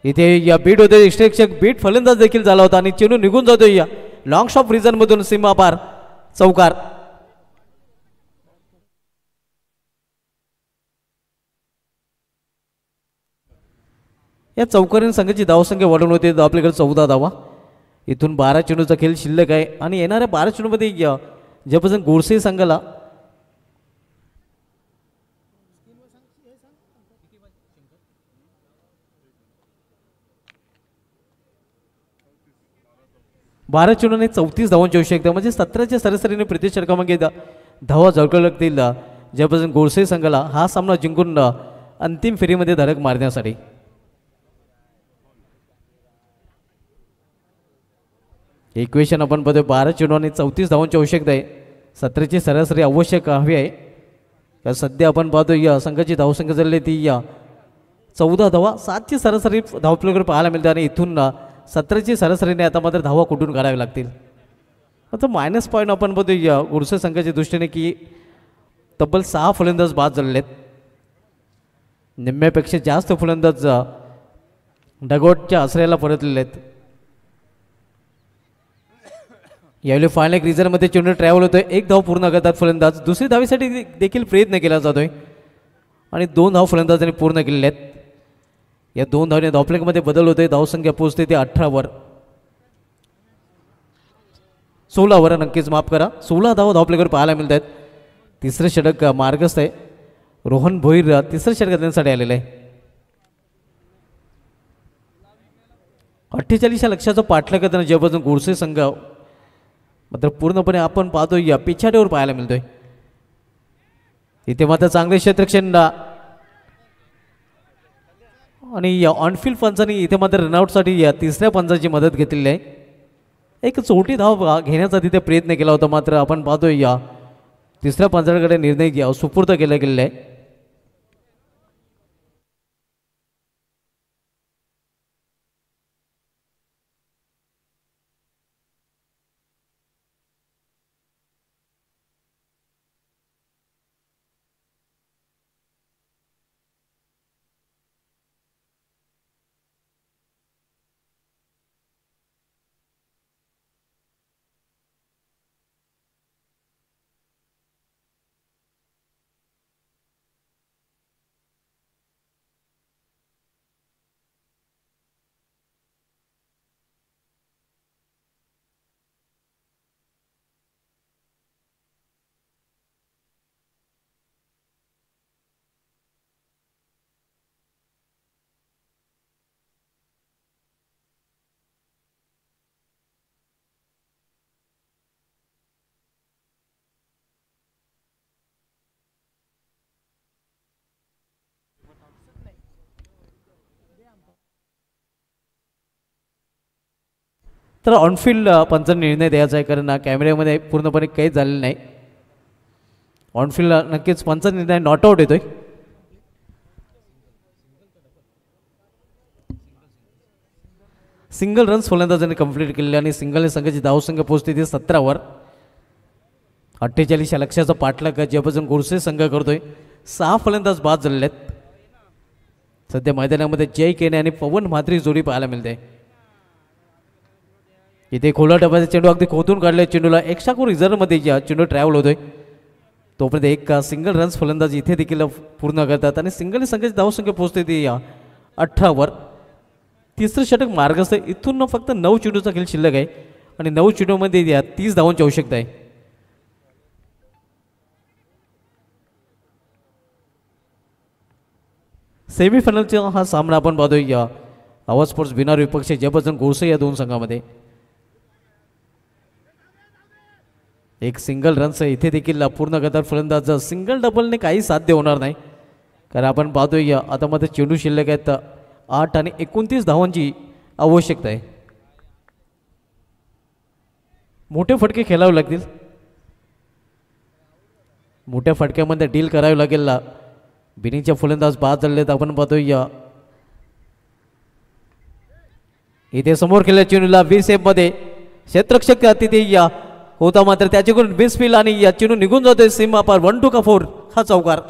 इथे या बीट होते यष्टिरक्षक बीट फलंदाज देखील झाला होता आणि चेंडू निघून जातोय या लॉंग शॉट रिझन मधून सीमा पार चौकार. या चौकारीने संघाची धावसंख्या वाढवून होते आपल्याकडे 14 धावा. इथून 12 चेंडूचा खेळ शिल्लक आहे आणि येणाऱ्या 12 चेंडूमध्ये ज्यापासून गोरसे संघाला बारा चेंडूने 34 धावांची आवश्यकता म्हणजे 17च्या सरासरीने प्रति षटकामागे धावा झळकावं लागतील ज्यापासून गोरसे संघाला हा सामना जिंकून अंतिम फेरीमध्ये धडक मारण्यासाठी. इक्वेशन आपण बघतोय 12 चेंडू आणि 34 धावांची आवश्यकता आहे. 17ची सरासरी आवश्यक हवी आहे. तर सध्या आपण पाहतोय या संघाची धावसंख्या झाली ती 14 धावा 7ची सरासरी धावपलीकडे पाहायला मिळते आणि इथून 17ची सरासरीने आता मात्र धावा कुठून काढाव्या लागतील. आता मायनस पॉईंट आपण बघतोय या गुरसे संघाच्या दृष्टीने की तब्बल 6 फलंदाज बाद झालेले आहेत. निम्म्यापेक्षा जास्त फलंदाज डगआउटच्या आश्रयाला परतलेले आहेत. यावेळी फायनल एक रिझनमध्ये चेंडू ट्रॅव्हल होतोय. 1 धाव पूर्ण करतात फलंदाज. दुसरी धावीसाठी देखील प्रयत्न केला जातोय आणि 2 धाव फलंदाजांनी पूर्ण केलेले आहेत. या 2 धावने धावप्लेकमध्ये बदल होतोय. धावसंख्या पोहोचते ते 18 वर 16 वर नक्कीच माफ करा. 16 धाव धावप्लेकर पाहायला मिळत आहेत. तिसरं षटक मार्गस्थ आहे. रोहन भोईर तिसरं षटक त्यांच्यासाठी आलेलं आहे. 48 लक्षाचा पाठलाग करताना जेव्हापासून गोरसे संघ मात्र पूर्णपणे आपण पाहतोय या पिछाडीवर पाहायला मिळतोय. इथे मात्र चांगले क्षेत्रक्षण आणि या ऑनफिल्ड पंचांनी इथे मात्र रनआउटसाठी या तिसऱ्या पंचाची मदत घेतलेली आहे. एक चोटी धाव घेण्याचा तिथे प्रयत्न केला होता मात्र आपण पाहतोय या तिसऱ्या पंचाकडे निर्णय सुपूर्द केला गेलेला आहे. तर ऑनफिल्ड पंचांचा निर्णय द्यायचा आहे कारण कॅमेऱ्यामध्ये पूर्णपणे काहीच झालेलं नाही. ऑनफिल्ड नक्कीच पंचांचा निर्णय नॉट आउट येतोय. सिंगल रन्स फलंदाजांनी कंप्लीट केलेले आणि सिंगल संघाची धावसंख्या पोहोचते ते 17 वर. 48 लक्षाचा पाठलाग ज्यापासून गोरसे संघ करतोय. 6 फलंदाज बाद झालेले आहेत. सध्या मैदानामध्ये जय केने आणि पवन म्हात्रे जोडी पाहायला मिळते. इथे खोला टप्प्याचा चेंडू अगदी खोदून काढले. चेंडूला एक्स्ट्रा रिझर्व्हमध्ये चेंडू ट्रॅव्हल होतोय. तोपर्यंत एक सिंगल रन्स फलंदाज इथे देखील पूर्ण करतात आणि सिंगल संघाची धावसंख्या पोहोचते ती 18 वर. तिसरं षटक मार्गस्थ. इथून फक्त 9 चेंडूचा खेळ शिल्लक आहे आणि 9 चेंडूमध्ये 30 धावांची आवश्यकता आहे. सेमीफायनलचा हा सामना आपण पाहतोय आवाज स्पोर्ट्स बिनार विपक्ष ज्यापासून गोरसे या 2 संघामध्ये. एक सिंगल रन्स इथे देखील पूर्ण करतात फलंदाज. सिंगल डबलने काही साध्य होणार नाही. कारण आपण पाहतोय आता मध्ये चेंडू शिल्लक आहेत 8 आणि 29 धावांची आवश्यकता आहे. मोठे फटके खेळावे लागतील. मोठ्या फटक्यामध्ये डील करावी लागेल. बिनिंगच्या फलंदाज बाद झालेले आहेत. आपण पाहतोय इथे समोर खेळल्या चेंडूला बी सेफमध्ये क्षेत्ररक्षक तिथे होता, मात्र त्याच्याकडून बेसफिल आणि या चेंडू निघून जातोय सीमा पार. 1-2 का 4 हा चौकार.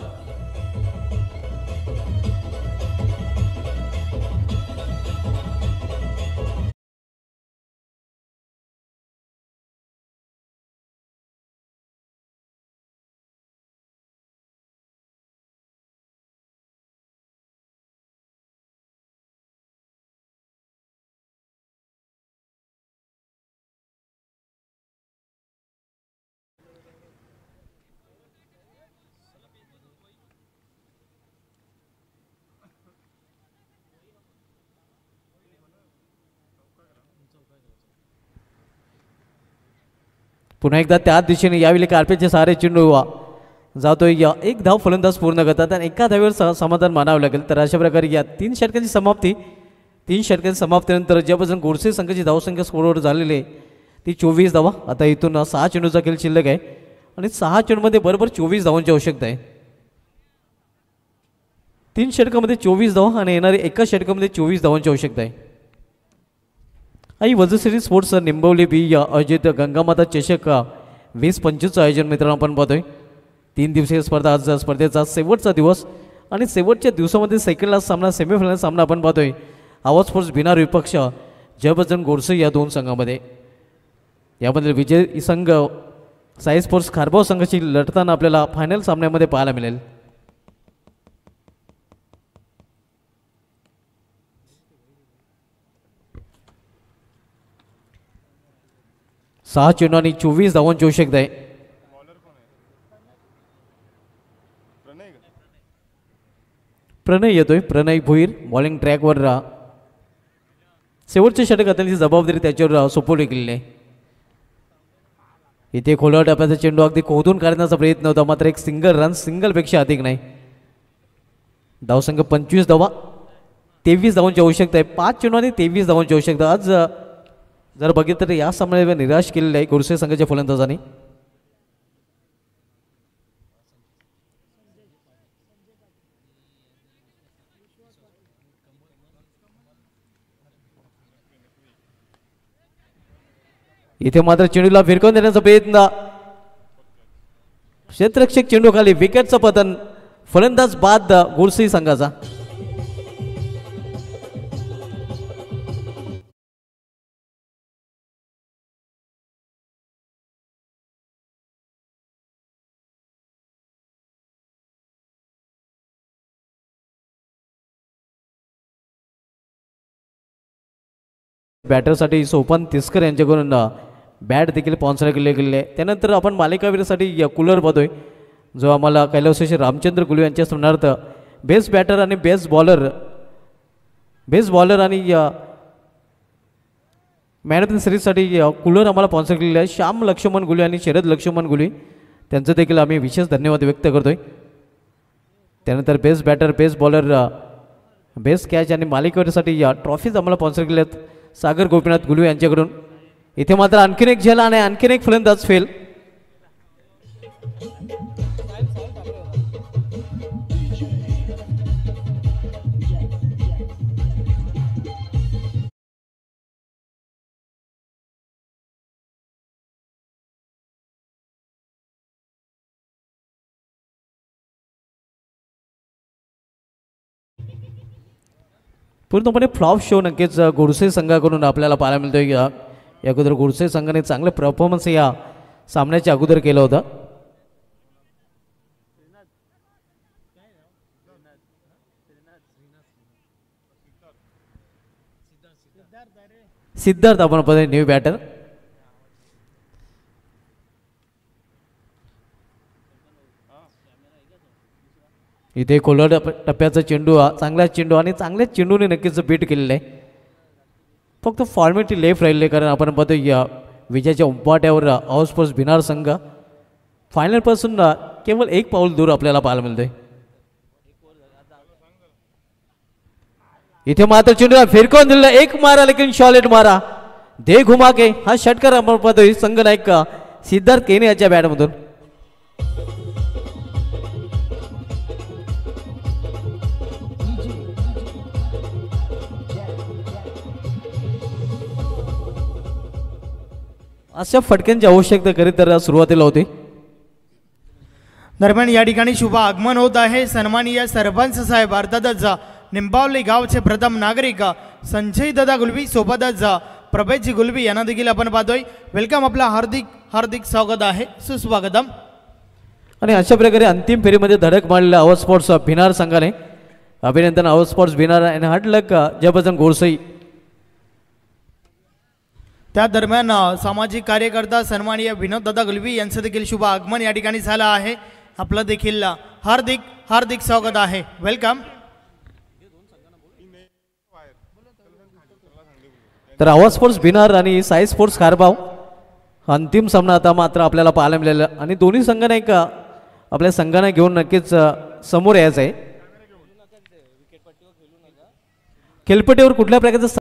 पुन्हा एकदा त्याच दिशेने यावेळी कार्पेटचे सारे चेंडू जातोय. एक धाव फलंदाज पूर्ण करतात आणि एका धावेवर समाधान मानावं लागेल. तर अशा प्रकारे या 3 षटकांची समाप्ती. 3 षटकांची समाप्तीनंतर ज्यापासून गोडसे संघाची धावसंख्या स्कोरवर झालेली आहे ती 24 धावा. आता इथून 6 चेंडूचा खेळ शिल्लक आहे आणि 6 चेंडूमध्ये बरोबर 24 धावांची आवश्यकता आहे. 3 षटकामध्ये 24 धावा आणि येणारे एका षटकामध्ये 24 धावांची आवश्यकता आहे. आई वजश्री स्पोर्ट्स निंबवली बी अजित गंगामाता चषक 2025चं आयोजन मित्रांनो आपण पाहतोय. 3 दिवसीय स्पर्धा. आज स्पर्धेचा शेवटचा दिवस आणि शेवटच्या दिवसामध्ये सेकंड लास्ट सामना सेमीफायनल सामना आपण पाहतोय. आवाज स्पोर्ट्स बिनार विपक्ष जयबजरंग गोडसे या 2 संघामध्ये. यामध्ये विजय संघ साई स्पोर्ट्स खारबाव संघाची लढताना आपल्याला फायनल सामन्यामध्ये पाहायला मिळेल. 6 चेंडू आणि 24 धावांची आवश्यकता आहे. प्रणय येतोय. प्रणय भोईर बॉलिंग ट्रॅकवर शेवटच्या षटकातील जबाबदारी त्याच्यावर सोपवली गेलेली आहे. इथे खोलवर टप्प्याचा चेंडू अगदी खोदून काढण्याचा प्रयत्न होता, मात्र एक सिंगल रन, सिंगलपेक्षा अधिक नाही. धावसंख्या 25 धावा, 23 धावांची आवश्यकता आहे. 5 चेंडू आणि 23 धावांची आवश्यकता. आज जर बघितलं तर या सामन्याला निराश केलेलं आहे गोडसे संघाच्या फलंदाजांनी. इथे मात्र चेंडूला फिरकवून देण्याचा प्रयत्न. क्षेत्ररक्षक चेंडू खाली, विकेटचं पतन, फलंदाज बाद गोडसे संघाचा. बॅटरसाठी सोपान तिस्कर यांच्याकडून बॅट देखील स्पॉन्सर केले गेले. त्यानंतर आपण मालिकावीरासाठी कूलर पाहतोय, जो आम्हाला कैलासवासी रामचंद्र गुलू यांच्या स्मरणार्थ बेस्ट बॅटर आणि बेस्ट बॉलर आणि मॅन ऑफ द सिरीजसाठी कूलर आम्हाला स्पॉन्सर केलेले आहे. श्याम लक्ष्मण गुली आणि शरद लक्ष्मण गुली त्यांचं देखील आम्ही विशेष धन्यवाद व्यक्त करतोय. त्यानंतर best batter, best bowler, best catch आणि मालिकावीरासाठी ट्रॉफीज आम्हाला स्पॉन्सर केले आहेत सागर गोपीनाथ गुलू यांच्याकडून. इथे मात्र आणखीन एक झेल आणि आणखीन एक फलंदाज फेल. पूर्णपणे फ्लॉप शो नक्कीच गोडसे संघाकडून आपल्याला पाहायला मिळतोय. या अगोदर गोडसे संघाने चांगले परफॉर्मन्स या सामन्याच्या अगोदर केलं होतं. सिद्धार्थ आपण पाहतोय न्यू बॅटर. इथे खोलवर टप्प्याचा चेंडू, चांगला चेंडू आणि चांगल्याच चेंडूने नक्कीच बीट केलेलं आहे. फक्त फॉर्मॅलिटी लेफ्ट राहिले, कारण आपण पाहतो या विजयाच्या उंपाट्यावर हाऊस स्पोर्ट्स बिनार संघ फायनलपासून केवळ 1 पाऊल दूर आपल्याला पाहायला मिळतोय. इथे मात्र चेंडूला फिरकवून दिलेला एक मारा लेकिन शॉलेट मारा दे घुमा के हा षटकार आपण पाहतोय संघनायक सिद्धार्थ केने याच्या बॅटमधून. अशा फटक्यांची आवश्यकता करीत तर सुरुवातीला होती. दरम्यान या ठिकाणी शुभ आगमन होत आहे. सन्माननीय सरपंच साहेब अर्थातच निंबावली गावचे प्रथम नागरिक संजय दादा गुलबी सोबतच प्रभेजी गुलबी यांना देखील आपण पाहतोय. वेलकम, आपलं हार्दिक हार्दिक स्वागत आहे, सुस्वागतम. आणि अशा प्रकारे अंतिम फेरीमध्ये धडक मारलेल्या अवर स्पोर्ट्स भिनार संघाने अभिनंदन अवर स्पोर्ट्स भिनार आणि हार्ड लक जयभजन गोरसई. त्या दरम्यान सामाजिक कार्यकर्ता सन्माननीय विनोद दादा गुलबी यांचं देखील शुभ आगमन या ठिकाणी झालं आहे. आपलं देखील हार्दिक हार्दिक स्वागत आहे, वेलकम. तर अवर स्पोर्ट्स भिनार आणि साई स्पोर्ट्स खारबाव अंतिम सामना आता मात्र आपल्याला पाहायला मिळाला आणि दोन्ही संघाने आपल्या संघाने घेऊन नक्कीच समोर यायचं आहे. खेळपट्टीवर कुठल्या प्रकारचं